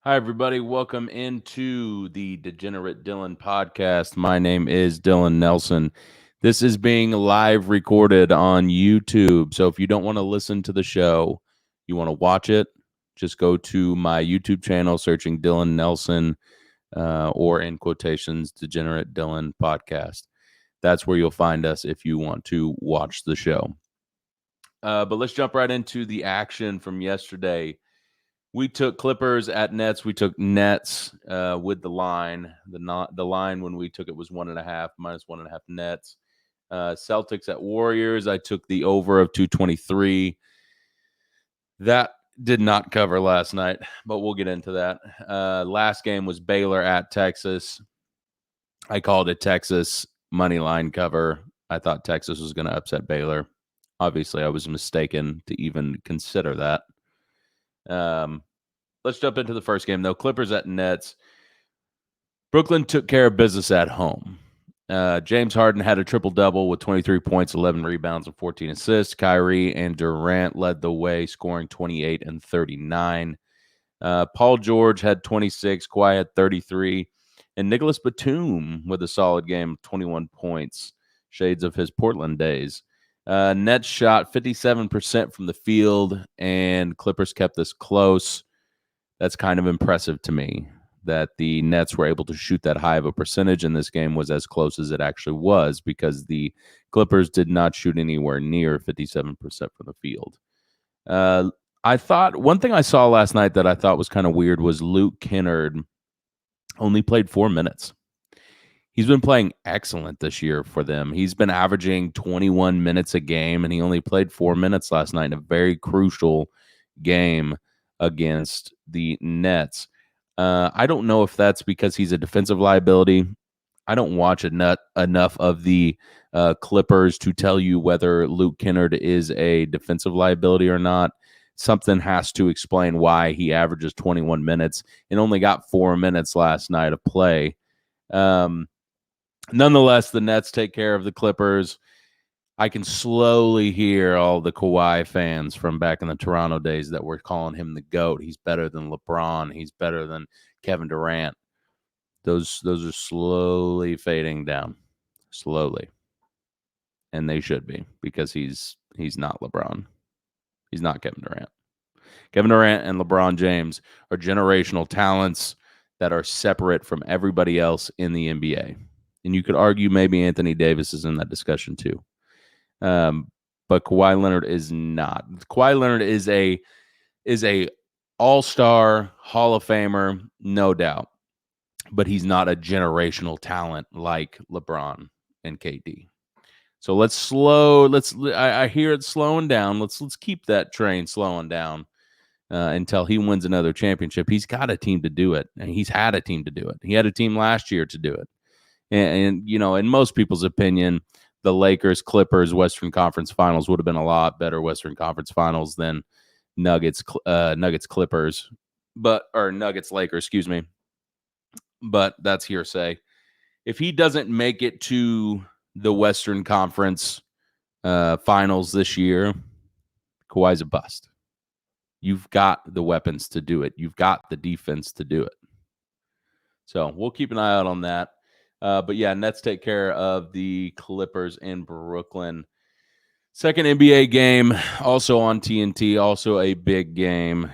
Hi, everybody. Welcome into the Degenerate Dillon podcast. My name is Dillon Nelson. This is being live recorded on YouTube. So if you don't want to listen to the show, you want to watch it, just go to my YouTube channel, searching Dillon Nelson or in quotations, Degenerate Dillon podcast. That's where you'll find us if you want to watch the show. But let's jump right into the action from yesterday. We took Clippers at Nets. We took Nets with the line. The line when we took it was 1.5, -1.5 Nets. Celtics at Warriors. I took the over of 223. That did not cover last night, but we'll get into that. Last game was Baylor at Texas. I called it Texas money line cover. I thought Texas was going to upset Baylor. Obviously, I was mistaken to even consider that. Let's jump into the first game, though. Clippers at Nets. Brooklyn took care of business at home. James Harden had a triple-double with 23 points, 11 rebounds, and 14 assists. Kyrie and Durant led the way, scoring 28 and 39. Paul George had 26, Kawhi had 33, and Nicholas Batum with a solid game of 21 points, shades of his Portland days. Nets shot 57% from the field, and Clippers kept this close. That's kind of impressive to me that the Nets were able to shoot that high of a percentage, and this game was as close as it actually was because the Clippers did not shoot anywhere near 57% from the field. I thought one thing I saw last night that I thought was kind of weird was Luke Kennard only played 4 minutes. He's been playing excellent this year for them. He's been averaging 21 minutes a game, and he only played 4 minutes last night in a very crucial game against the Nets. I don't know if that's because he's a defensive liability. I don't watch enough of the Clippers to tell you whether Luke Kennard is a defensive liability or not. Something has to explain why he averages 21 minutes and only got 4 minutes last night of play. Nonetheless, the Nets take care of the Clippers. I can slowly hear all the Kawhi fans from back in the Toronto days that were calling him the GOAT. He's better than LeBron. He's better than Kevin Durant. Those are slowly fading down, slowly, and they should be because he's not LeBron. He's not Kevin Durant. Kevin Durant and LeBron James are generational talents that are separate from everybody else in the NBA. And you could argue maybe Anthony Davis is in that discussion too. But Kawhi Leonard is not. Kawhi Leonard is a all-star Hall of Famer, no doubt. But he's not a generational talent like LeBron and KD. So I hear it slowing down. Let's keep that train slowing down until he wins another championship. He's got a team to do it, and he's had a team to do it. He had a team last year to do it. And you know, in most people's opinion, the Lakers Clippers Western Conference Finals would have been a lot better Western Conference Finals than Nuggets Clippers, or Nuggets Lakers, excuse me. But that's hearsay. If he doesn't make it to the Western Conference Finals this year, Kawhi's a bust. You've got the weapons to do it. You've got the defense to do it. So we'll keep an eye out on that. But yeah, Nets take care of the Clippers in Brooklyn. Second NBA game, also on TNT, also a big game,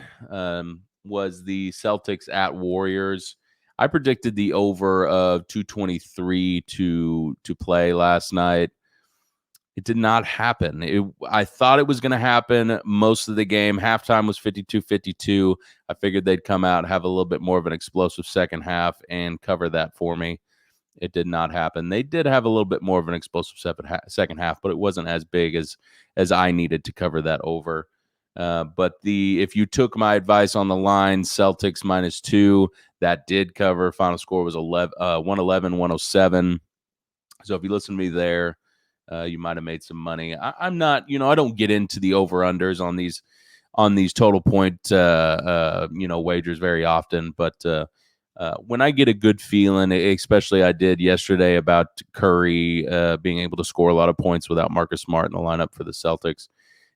was the Celtics at Warriors. I predicted the over of 223 to play last night. It did not happen. I thought it was going to happen most of the game. Halftime was 52-52. I figured they'd come out, have a little bit more of an explosive second half, and cover that for me. It did not happen. They did have a little bit more of an explosive second half, but it wasn't as big as I needed to cover that over. But if you took my advice on the line, Celtics -2, that did cover. Final score was 111-107. So if you listen to me there, you might have made some money. I'm not, I don't get into the over-unders on these total point, wagers very often, but when I get a good feeling, especially I did yesterday about Curry being able to score a lot of points without Marcus Smart in the lineup for the Celtics,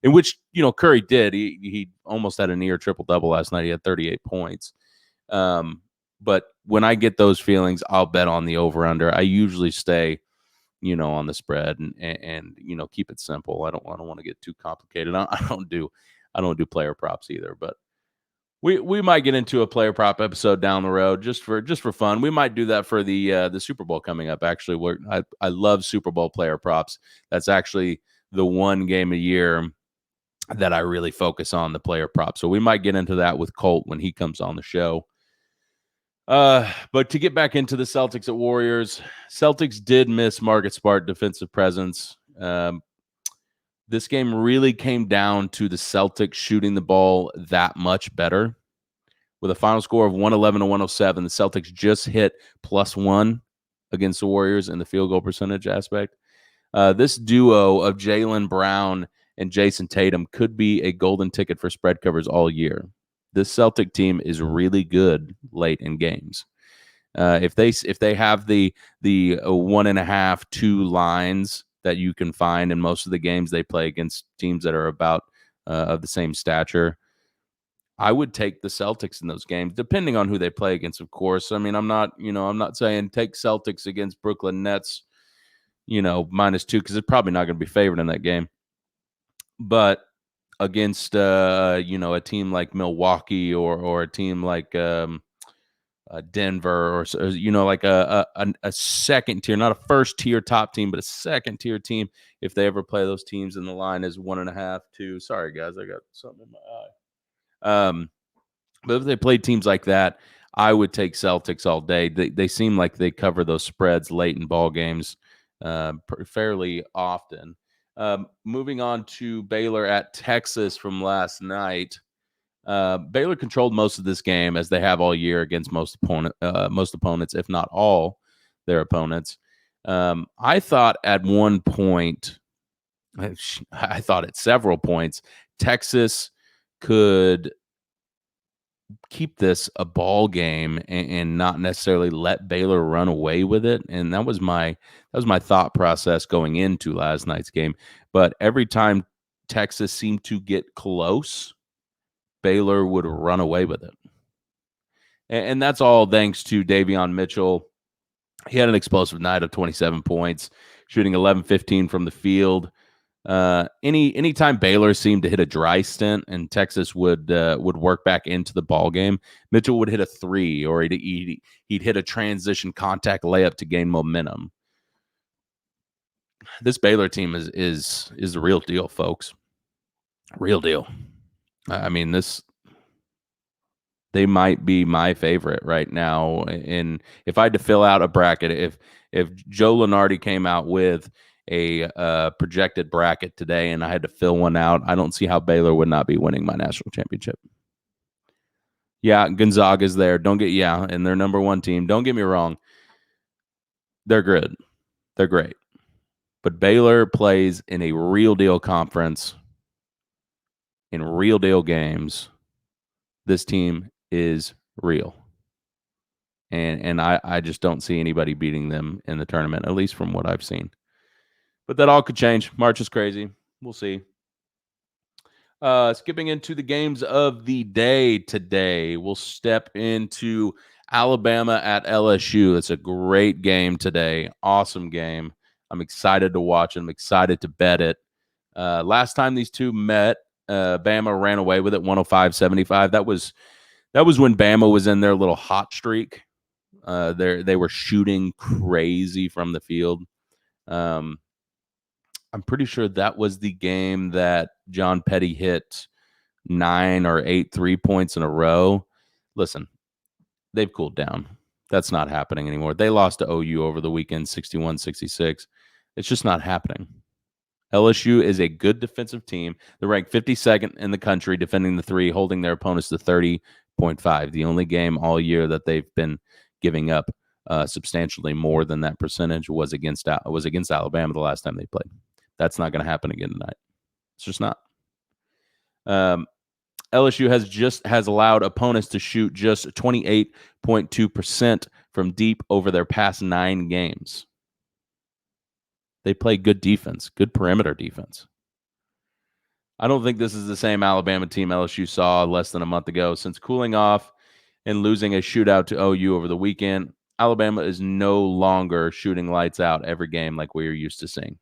in which, Curry did. He almost had a near triple-double last night. He had 38 points. But when I get those feelings, I'll bet on the over/under. I usually stay, on the spread and keep it simple. I don't want to get too complicated. I don't do player props either, but we might get into a player prop episode down the road just for fun. We might do that for the Super Bowl coming up. Actually, I love Super Bowl player props. That's actually the one game a year that I really focus on, the player prop. So we might get into that with Colt when he comes on the show. But to get back into the Celtics at Warriors, Celtics did miss Marcus Smart defensive presence. This game really came down to the Celtics shooting the ball that much better. With a final score of 111 to 107, the Celtics just hit +1 against the Warriors in the field goal percentage aspect. This duo of Jaylen Brown and Jason Tatum could be a golden ticket for spread covers all year. This Celtic team is really good late in games. If they have the 1.5, 2 lines that you can find in most of the games they play against teams that are about of the same stature, I would take the Celtics in those games, depending on who they play against, of course. I mean, I'm not saying take Celtics against Brooklyn Nets, -2, because it's probably not going to be favored in that game. But against a team like Milwaukee or a team like Denver or like a second tier, not a first tier top team, but a second tier team, if they ever play those teams, and the line is 1.5, 2. Sorry guys, I got something in my eye. But if they played teams like that, I would take Celtics all day. They seem like they cover those spreads late in ball games fairly often. Moving on to Baylor at Texas from last night. Baylor controlled most of this game, as they have all year against most opponents, if not all their opponents. I thought at one point, I thought at several points, Texas could keep this a ball game and not necessarily let Baylor run away with it. And that was my thought process going into last night's game. But every time Texas seemed to get close, Baylor would run away with it. And that's all thanks to Davion Mitchell. He had an explosive night of 27 points, shooting 11-15 from the field. Anytime Baylor seemed to hit a dry stint and Texas would work back into the ball game, Mitchell would hit a 3, or he'd hit a transition contact layup to gain momentum. This Baylor team is the real deal, folks. Real deal. I mean, they might be my favorite right now. And if I had to fill out a bracket, if Joe Lunardi came out with a projected bracket today and I had to fill one out, I don't see how Baylor would not be winning my national championship. Yeah, Gonzaga's there. And they're number 1 team. Don't get me wrong. They're good. They're great. But Baylor plays in a real deal conference, in real deal games. This team is real. And I just don't see anybody beating them in the tournament, at least from what I've seen. But that all could change. March is crazy. We'll see. Skipping into the games of the day today, we'll step into Alabama at LSU. It's a great game today. Awesome game. I'm excited to watch it. I'm excited to bet it. Last time these two met, Bama ran away with it 105-75. That was when Bama was in their little hot streak. They were shooting crazy from the field. I'm pretty sure that was the game that John Petty hit 9 or 8 3-points in a row. Listen, they've cooled down. That's not happening anymore. They lost to OU over the weekend, 61-66. It's just not happening. LSU is a good defensive team. They're ranked 52nd in the country defending the 3, holding their opponents to 30.5. The only game all year that they've been giving up substantially more than that percentage was against Alabama the last time they played. That's not going to happen again tonight. It's just not. LSU has allowed opponents to shoot just 28.2% from deep over their past 9 games. They play good defense, good perimeter defense. I don't think this is the same Alabama team LSU saw less than a month ago. Since cooling off and losing a shootout to OU over the weekend. Alabama is no longer shooting lights out every game like we are used to seeing.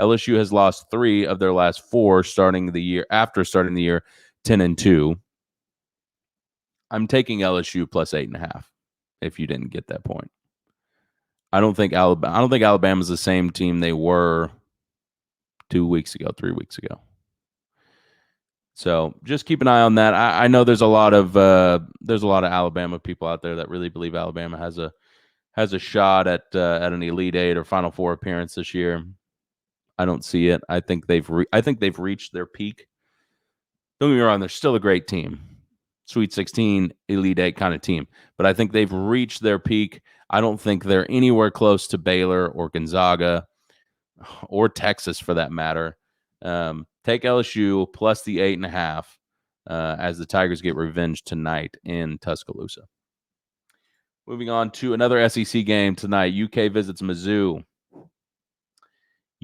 LSU has lost 3 of their last 4 starting the year 10-2. I'm taking LSU plus 8.5. If you didn't get that point, I don't think Alabama's the same team they were 3 weeks ago. So just keep an eye on that. I know there's a lot of Alabama people out there that really believe Alabama has a shot at an Elite Eight or Final Four appearance this year. I don't see it. I think they've reached their peak. Don't get me wrong; they're still a great team, Sweet 16, Elite Eight kind of team. But I think they've reached their peak. I don't think they're anywhere close to Baylor or Gonzaga or Texas for that matter. Take LSU plus the 8.5 as the Tigers get revenge tonight in Tuscaloosa. Moving on to another SEC game tonight. UK visits Mizzou.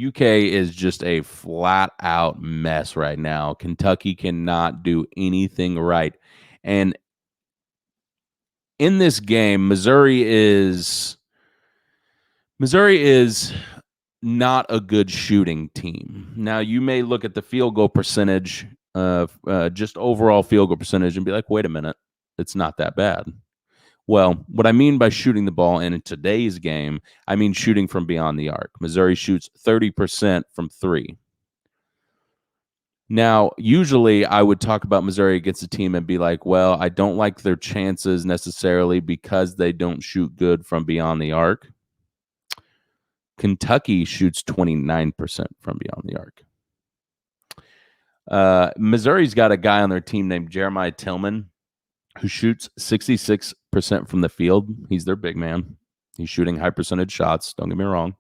UK is just a flat-out mess right now. Kentucky cannot do anything right. And in this game, Missouri is not a good shooting team. Now, you may look at the field goal percentage, just overall field goal percentage, and be like, wait a minute, it's not that bad. Well, what I mean by shooting the ball in today's game, I mean shooting from beyond the arc. Missouri shoots 30% from 3. Now, usually I would talk about Missouri against a team and be like, well, I don't like their chances necessarily because they don't shoot good from beyond the arc. Kentucky shoots 29% from beyond the arc. Missouri's got a guy on their team named Jeremiah Tillman who shoots 66% from the field. He's their big man. He's shooting high percentage shots. Don't get me wrong.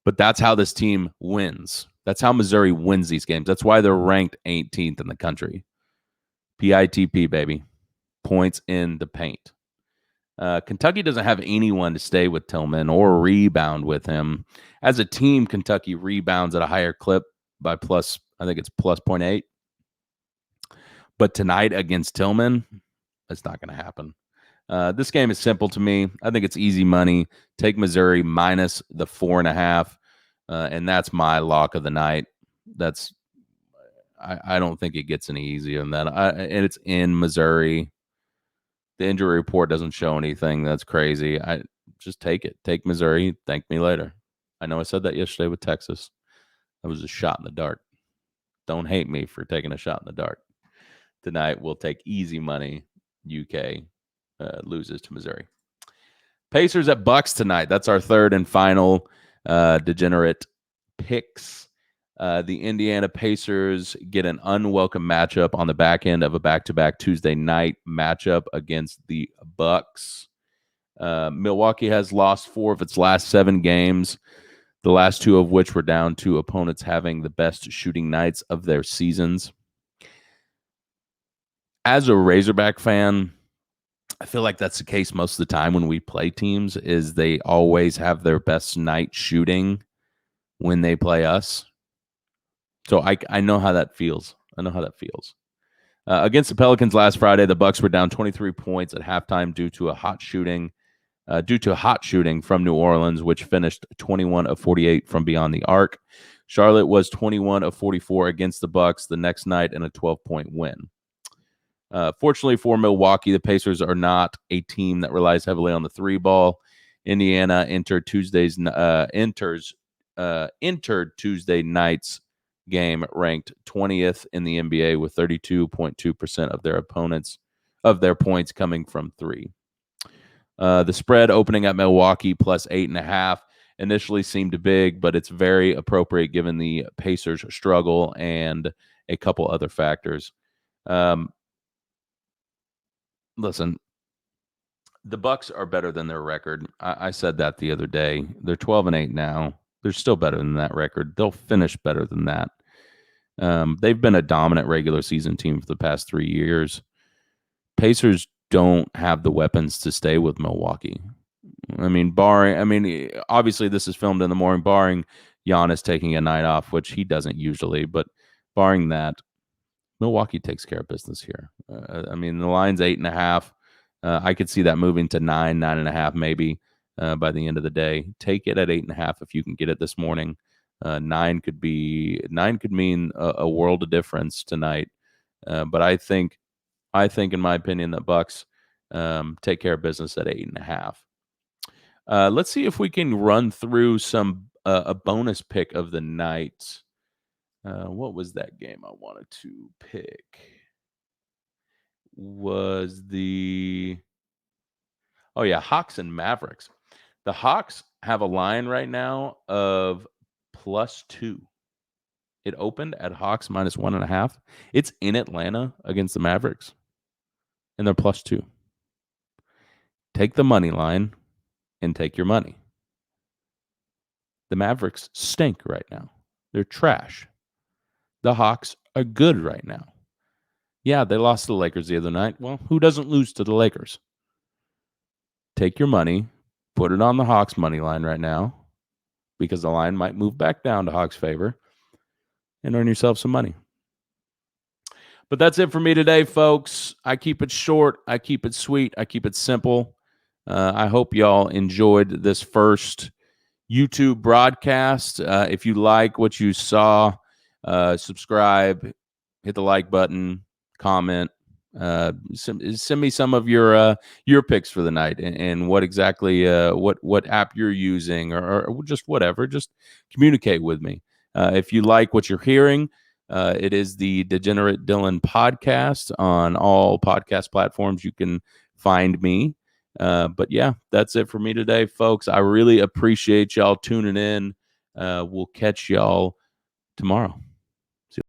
But that's how this team wins. That's how Missouri wins these games. That's why they're ranked 18th in the country. PITP, baby. Points in the paint. Kentucky doesn't have anyone to stay with Tillman or rebound with him. As a team, Kentucky rebounds at a higher clip by plus 0.8. But tonight against Tillman, that's not going to happen. This game is simple to me. I think it's easy money. Take Missouri minus the 4.5, and that's my lock of the night. I don't think it gets any easier than that. And it's in Missouri. The injury report doesn't show anything. That's crazy. I just take it. Take Missouri. Thank me later. I know I said that yesterday with Texas. That was a shot in the dark. Don't hate me for taking a shot in the dark. Tonight we'll take easy money. UK loses to Missouri. Pacers at Bucks tonight. That's our third and final degenerate picks. The Indiana Pacers get an unwelcome matchup on the back end of a back-to-back Tuesday night matchup against the Bucks. Milwaukee has lost 4 of its last 7 games, the last 2 of which were down to opponents having the best shooting nights of their seasons. As a Razorback fan, I feel like that's the case most of the time when we play teams, is they always have their best night shooting when they play us. So I know how that feels. Against the Pelicans last Friday, the Bucks were down 23 points at halftime due to hot shooting from New Orleans, which finished 21 of 48 from beyond the arc. Charlotte was 21 of 44 against the Bucks the next night in a 12-point win. Fortunately for Milwaukee, the Pacers are not a team that relies heavily on the 3 ball. Indiana entered Tuesday night's game ranked 20th in the NBA with 32.2% of their points coming from 3. The spread opening at Milwaukee plus 8.5 initially seemed big, but it's very appropriate given the Pacers' struggle and a couple other factors. Listen, the Bucks are better than their record. I said that the other day. They're 12-8 now. They're still better than that record. They'll finish better than that. They've been a dominant regular season team for the past 3 years. Pacers don't have the weapons to stay with Milwaukee. Obviously this is filmed in the morning, barring Giannis taking a night off, which he doesn't usually, but barring that, Milwaukee takes care of business here. I mean, the line's 8.5. I could see that moving to 9.5, maybe by the end of the day. Take it at 8.5 if you can get it this morning. 9 could mean a world of difference tonight. But I think, in my opinion, that Bucks take care of business at 8.5. Let's see if we can run through a bonus pick of the night. What was that game I wanted to pick? Hawks and Mavericks. The Hawks have a line right now of +2. It opened at Hawks -1.5. It's in Atlanta against the Mavericks, and they're +2. Take the money line and take your money. The Mavericks stink right now. They're trash. The Hawks are good right now. Yeah, they lost to the Lakers the other night. Well, who doesn't lose to the Lakers? Take your money, put it on the Hawks money line right now, because the line might move back down to Hawks' favor, and earn yourself some money. But that's it for me today, folks. I keep it short. I keep it sweet. I keep it simple. I hope y'all enjoyed this first YouTube broadcast. If you like what you saw, subscribe, hit the like button, comment. Send me some of your picks for the night, and what exactly what app you're using, or just whatever. Just communicate with me. If you like what you're hearing, it is the Degenerate Dillon podcast on all podcast platforms. You can find me. But yeah, that's it for me today, folks. I really appreciate y'all tuning in. We'll catch y'all tomorrow.